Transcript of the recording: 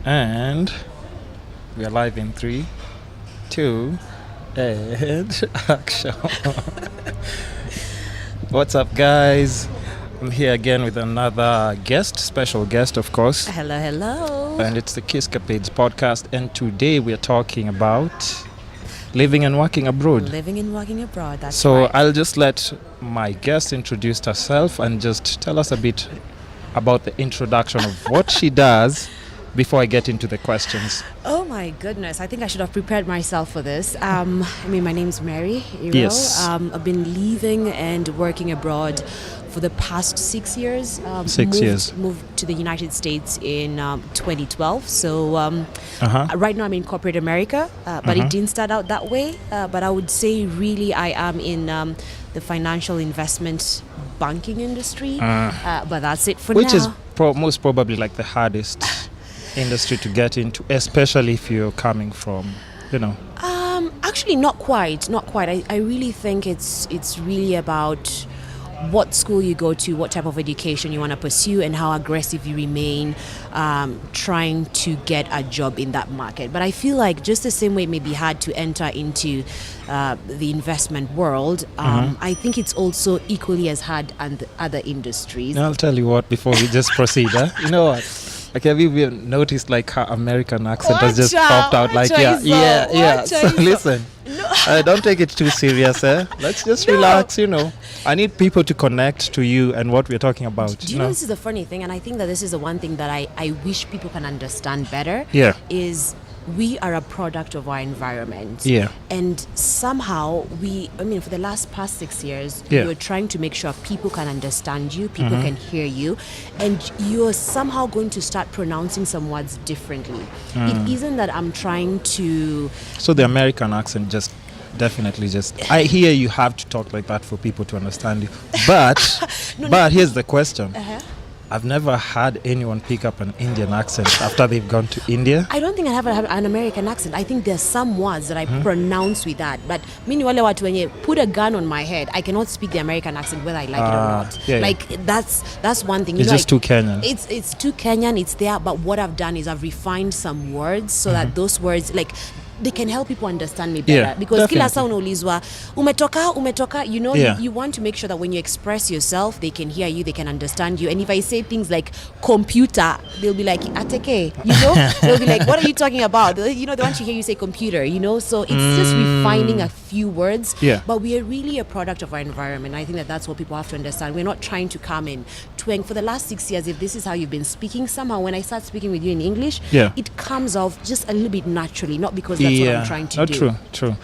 And we are live in 3, 2, and action. What's up, guys? I'm here again with another guest, special guest, of course. Hello, hello. And it's the Podcast. And today we're talking about living and working abroad. Living and working abroad, that's so right. I'll just let my guest introduce herself and just tell us a bit about the introduction of what she does before I get into the questions. Oh my goodness, I think I should have prepared myself for this. My name's Mary. Yes. I've been living and working abroad for the past 6 years. 6 years. Moved to the United States in 2012. So right now I'm in corporate America, but it didn't start out that way. But I would say really I am in the financial investment banking industry. But that's it for now. Which is most probably like the hardest industry to get into, especially if you're coming from, Actually, not quite. I really think it's really about what school you go to, what type of education you want to pursue, and how aggressive you remain trying to get a job in that market. But I feel like just the same way it may be hard to enter into the investment world, I think it's also equally as hard in other industries. I'll tell you what, before we just proceed, you know what? Okay, have you noticed like her American accent has just popped out? Like, yeah. So listen, don't take it too serious, eh? Let's just relax, I need people to connect to you and what we're talking about. Do you know this is the funny thing, and I think that this is the one thing that I wish people can understand better. Yeah. Is we are a product of our environment. Yeah. And somehow for the past 6 years, Yeah. you're trying to make sure people can understand you, people can hear you, and you're somehow going to start pronouncing some words differently. It isn't that I'm trying to... So the American accent just definitely I hear you have to talk like that for people to understand you. But but here's the question. I've never had anyone pick up an Indian accent after they've gone to India. I don't think I have an American accent. I think there's some words that I pronounce with that. But mimi wale watu wenye put a gun on my head, I cannot speak the American accent whether I like it or not. Yeah. That's one thing. It's just too Kenyan. It's too Kenyan. It's there. But what I've done is I've refined some words so that those words they can help people understand me better. Yeah, because definitely. kila saa unaulizwa umetoka, you want to make sure that when you express yourself, they can hear you, they can understand you. And if I say things like computer, they'll be like ateke, they'll be like, what are you talking about? They want to hear you say computer, so it's just refining a few words. Yeah. But we are really a product of our environment. I think that's what people have to understand. We're not trying to come in twang. For the last 6 years, if this is how you've been speaking, somehow when I start speaking with you in English, it comes off just a little bit naturally, not because that's what I'm trying to do. True.